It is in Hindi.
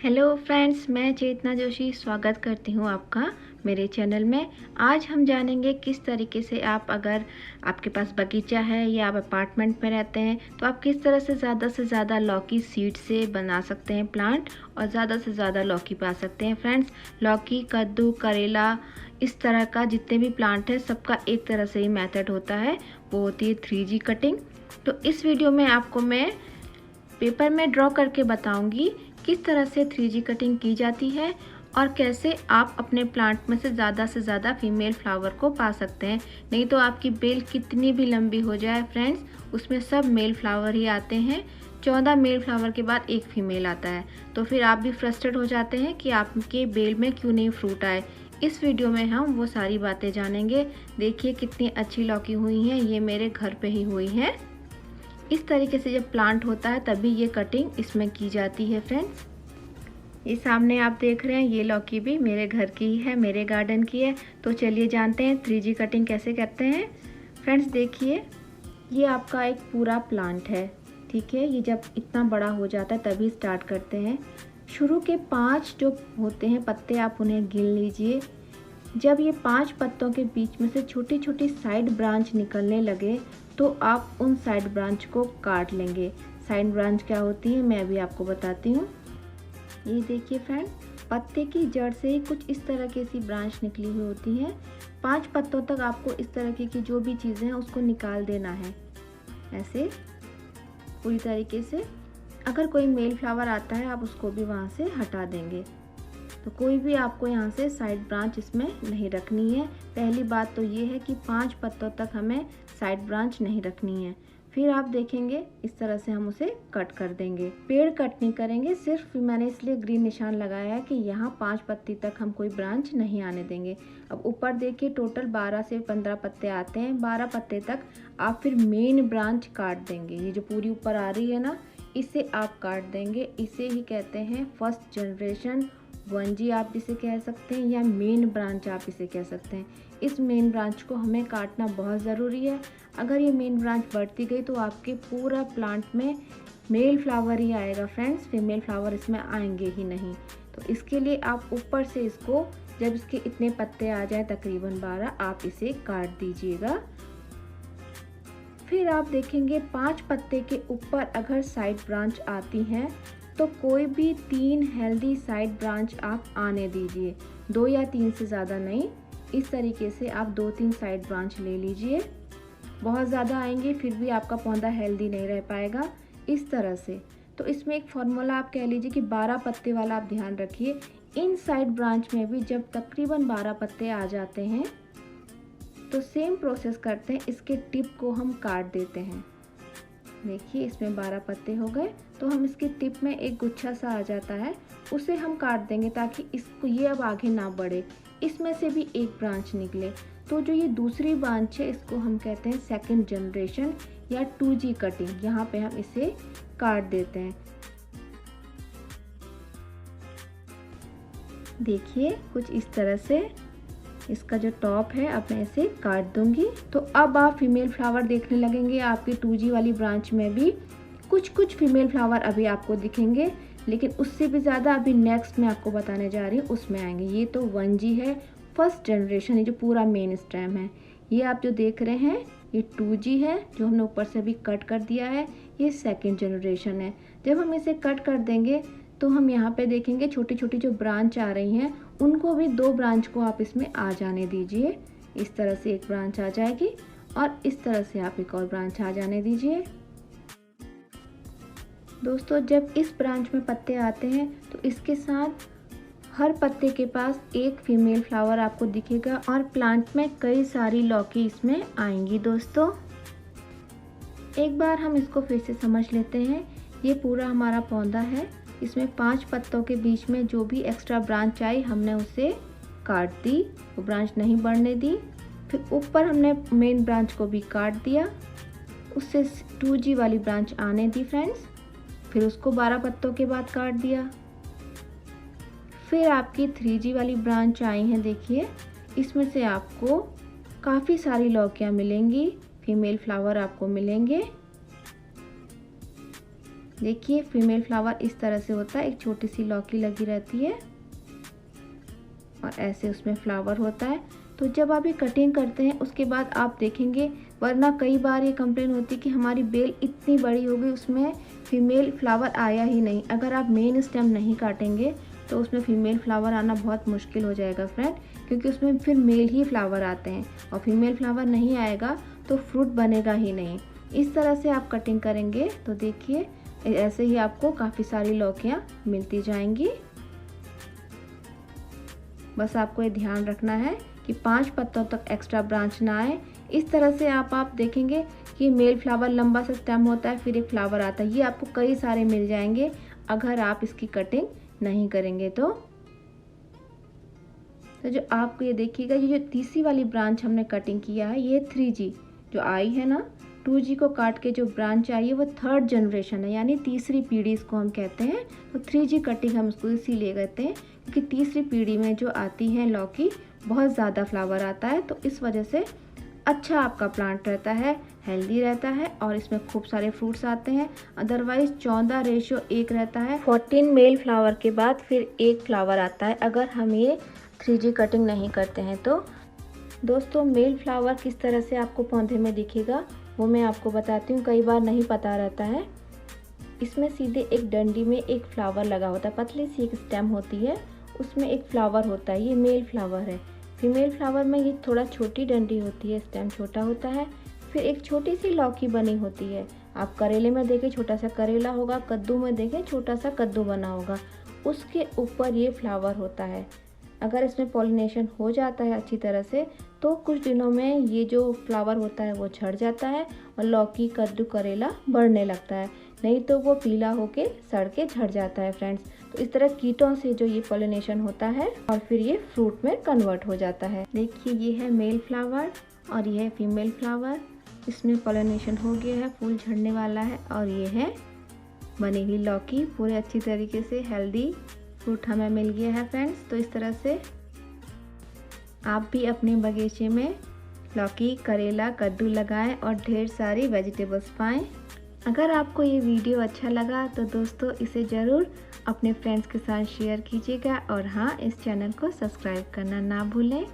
हेलो फ्रेंड्स, मैं चेतना जोशी स्वागत करती हूँ आपका मेरे चैनल में। आज हम जानेंगे किस तरीके से आप, अगर आपके पास बगीचा है या आप अपार्टमेंट में रहते हैं, तो आप किस तरह से ज़्यादा लौकी सीड से बना सकते हैं प्लांट और ज़्यादा से ज़्यादा लौकी पा सकते हैं। फ्रेंड्स, लौकी, कद्दू, करेला, इस तरह का जितने भी प्लांट है सबका एक तरह से ही मेथड होता है, वो होती है 3G कटिंग। तो इस वीडियो में आपको मैं पेपर में ड्रॉ करके बताऊंगी किस तरह से 3G कटिंग की जाती है और कैसे आप अपने प्लांट में से ज़्यादा फीमेल फ्लावर को पा सकते हैं। नहीं तो आपकी बेल कितनी भी लंबी हो जाए फ्रेंड्स, उसमें सब मेल फ्लावर ही आते हैं। 14 मेल फ्लावर के बाद एक फीमेल आता है, तो फिर आप भी फ्रस्ट्रेट हो जाते हैं कि आपके बेल में क्यों नहीं फ्रूट आए। इस वीडियो में हम वो सारी बातें जानेंगे। देखिए कितनी अच्छी लौकी हुई हैं, ये मेरे घर पे ही हुई हैं। इस तरीके से जब प्लांट होता है तभी ये कटिंग इसमें की जाती है। फ्रेंड्स, ये सामने आप देख रहे हैं, ये लौकी भी मेरे घर की ही है, मेरे गार्डन की है। तो चलिए जानते हैं 3G कटिंग कैसे करते हैं। फ्रेंड्स देखिए, ये आपका एक पूरा प्लांट है, ठीक है। ये जब इतना बड़ा हो जाता है तभी स्टार्ट करते हैं। शुरू के 5 जो होते हैं पत्ते, आप उन्हें गिन लीजिए। जब ये 5 पत्तों के बीच में से छोटी छोटी साइड ब्रांच निकलने लगे तो आप उन साइड ब्रांच को काट लेंगे। साइड ब्रांच क्या होती है मैं अभी आपको बताती हूँ। ये देखिए फ्रेंड, पत्ते की जड़ से ही कुछ इस तरह की सी ब्रांच निकली हुई होती है। 5 पत्तों तक आपको इस तरह की जो भी चीज़ें हैं उसको निकाल देना है, ऐसे पूरी तरीके से। अगर कोई मेल फ्लावर आता है आप उसको भी वहाँ से हटा देंगे। तो कोई भी आपको यहाँ से साइड ब्रांच इसमें नहीं रखनी है। पहली बात तो ये है कि 5 पत्तों तक हमें साइड ब्रांच नहीं रखनी है। फिर आप देखेंगे इस तरह से हम उसे कट कर देंगे। पेड़ कट नहीं करेंगे, सिर्फ मैंने इसलिए ग्रीन निशान लगाया है कि यहाँ 5 पत्ती तक हम कोई ब्रांच नहीं आने देंगे। अब ऊपर देखिए टोटल 12 से 15 पत्ते आते हैं। 12 पत्ते तक आप फिर मेन ब्रांच काट देंगे। ये जो पूरी ऊपर आ रही है ना, इसे आप काट देंगे। इसे ही कहते हैं फर्स्ट जनरेशन 1G आप जिसे कह सकते हैं, या मेन ब्रांच आप इसे कह सकते हैं। इस मेन ब्रांच को हमें काटना बहुत ज़रूरी है। अगर ये मेन ब्रांच बढ़ती गई तो आपके पूरा प्लांट में मेल फ्लावर ही आएगा फ्रेंड्स, फीमेल फ्लावर इसमें आएंगे ही नहीं। तो इसके लिए आप ऊपर से इसको, जब इसके इतने पत्ते आ जाए तकरीबन 12, आप इसे काट दीजिएगा। फिर आप देखेंगे 5 पत्ते के ऊपर अगर साइड ब्रांच आती हैं तो कोई भी 3 हेल्दी साइड ब्रांच आप आने दीजिए, 2 या 3 से ज़्यादा नहीं। इस तरीके से आप 2-3 साइड ब्रांच ले लीजिए। बहुत ज़्यादा आएंगे फिर भी आपका पौधा हेल्दी नहीं रह पाएगा, इस तरह से। तो इसमें एक फॉर्मूला आप कह लीजिए कि 12 पत्ते वाला आप ध्यान रखिए। इन साइड ब्रांच में भी जब तकरीबन 12 पत्ते आ जाते हैं तो सेम प्रोसेस करते हैं, इसके टिप को हम काट देते हैं। देखिए इसमें 12 पत्ते हो गए, तो हम इसकी टिप में एक गुच्छा सा आ जाता है, उसे हम काट देंगे ताकि इसको ये अब आगे ना बढ़े। इसमें से भी एक ब्रांच निकले। तो जो ये दूसरी ब्रांच है इसको हम कहते हैं सेकंड जनरेशन या 2G कटिंग। यहाँ पे हम इसे काट देते हैं। देखिए कुछ इस तरह से इसका जो टॉप है अब मैं इसे काट दूंगी। तो अब आप फीमेल फ्लावर देखने लगेंगे। आपकी 2G वाली ब्रांच में भी कुछ फीमेल फ्लावर अभी आपको दिखेंगे, लेकिन उससे भी ज़्यादा अभी नेक्स्ट मैं आपको बताने जा रही हूँ उसमें आएंगे। ये तो 1G है, फर्स्ट जनरेशन, ये जो पूरा मेन स्टेम है। ये आप जो देख रहे हैं ये 2G है, जो हमने ऊपर से अभी कट कर दिया है। ये सेकेंड जनरेशन है। जब हम इसे कट कर देंगे तो हम यहाँ पे देखेंगे छोटी छोटी जो ब्रांच आ रही हैं उनको भी 2 ब्रांच को आप इसमें आ जाने दीजिए। इस तरह से एक ब्रांच आ जाएगी और इस तरह से आप एक और ब्रांच आ जाने दीजिए। दोस्तों, जब इस ब्रांच में पत्ते आते हैं तो इसके साथ हर पत्ते के पास एक फीमेल फ्लावर आपको दिखेगा और प्लांट में कई सारी लौकी इसमें आएंगी। दोस्तों, एक बार हम इसको फिर से समझ लेते हैं। ये पूरा हमारा पौधा है, इसमें 5 पत्तों के बीच में जो भी एक्स्ट्रा ब्रांच आई हमने उसे काट दी, वो ब्रांच नहीं बढ़ने दी। फिर ऊपर हमने मेन ब्रांच को भी काट दिया, उससे 2G वाली ब्रांच आने दी फ्रेंड्स। फिर उसको 12 पत्तों के बाद काट दिया। फिर आपकी 3G वाली ब्रांच आई हैं, देखिए इसमें से आपको काफ़ी सारी लौकियाँ मिलेंगी, फीमेल फ्लावर आपको मिलेंगे। देखिए फीमेल फ्लावर इस तरह से होता है, एक छोटी सी लौकी लगी रहती है और ऐसे उसमें फ्लावर होता है। तो जब आप ये कटिंग करते हैं उसके बाद आप देखेंगे, वरना कई बार ये कंप्लेन होती है कि हमारी बेल इतनी बड़ी हो गई उसमें फीमेल फ्लावर आया ही नहीं। अगर आप मेन स्टेम नहीं काटेंगे तो उसमें फीमेल फ्लावर आना बहुत मुश्किल हो जाएगा फ्रेंड, क्योंकि उसमें फिर मेल ही फ्लावर आते हैं और फीमेल फ्लावर नहीं आएगा तो फ्रूट बनेगा ही नहीं। इस तरह से आप कटिंग करेंगे तो देखिए ऐसे ही आपको काफ़ी सारी लौकियाँ मिलती जाएंगी। बस आपको ये ध्यान रखना है कि 5 पत्तों तक एक्स्ट्रा ब्रांच ना आए। इस तरह से आप देखेंगे कि मेल फ्लावर लंबा सा स्टेम होता है, फिर एक फ्लावर आता है। ये आपको कई सारे मिल जाएंगे अगर आप इसकी कटिंग नहीं करेंगे तो जो आपको ये देखिएगा, ये जो तीसरी वाली ब्रांच हमने कटिंग किया है ये 3G जो आई है ना, 2G को काट के जो ब्रांच आई है वो 3rd जनरेशन है, यानी तीसरी पीढ़ी इसको हम कहते हैं। तो 3G कटिंग हम इसको इसीलिए कहते हैं क्योंकि तीसरी पीढ़ी में जो आती है लौकी बहुत ज़्यादा फ्लावर आता है, तो इस वजह से अच्छा आपका प्लांट रहता है, हेल्दी रहता है और इसमें खूब सारे फ्रूट्स आते हैं। अदरवाइज 14:1 रहता है। 14 मेल फ्लावर के बाद फिर एक फ्लावर आता है अगर हम ये 3G कटिंग नहीं करते हैं तो। दोस्तों मेल फ्लावर किस तरह से आपको पौधे में दिखेगा वो मैं आपको बताती हूँ, कई बार नहीं पता रहता है। इसमें सीधे एक डंडी में एक फ्लावर लगा होता है, पतली सी एक स्टेम होती है, उसमें एक फ्लावर होता है, ये मेल फ्लावर है। फीमेल फ्लावर में ये थोड़ा छोटी डंडी होती है, स्टेम छोटा होता है, फिर एक छोटी सी लौकी बनी होती है। आप करेले में देखें छोटा सा करेला होगा, कद्दू में देखें छोटा सा कद्दू बना होगा, उसके ऊपर ये फ्लावर होता है। अगर इसमें पॉलिनेशन हो जाता है अच्छी तरह से तो कुछ दिनों में ये जो फ्लावर होता है वो झड़ जाता है और लौकी कद्दू करेला बढ़ने लगता है, नहीं तो वो पीला होके सड़ के झड़ जाता है फ्रेंड्स। तो इस तरह कीटों से जो ये पॉलिनेशन होता है और फिर ये फ्रूट में कन्वर्ट हो जाता है। देखिए ये है मेल फ्लावर और ये है फीमेल फ्लावर, इसमें पॉलिनेशन हो गया है, फूल झड़ने वाला है और ये है बनी हुई लौकी। पूरे अच्छी तरीके से हेल्दी फ्रूट हमें मिल गया है फ्रेंड्स। तो इस तरह से आप भी अपने बगीचे में लौकी करेला कद्दू लगाएं और ढेर सारी वेजिटेबल्स पाएं। अगर आपको ये वीडियो अच्छा लगा तो दोस्तों इसे ज़रूर अपने फ्रेंड्स के साथ शेयर कीजिएगा और हाँ, इस चैनल को सब्सक्राइब करना ना भूलें।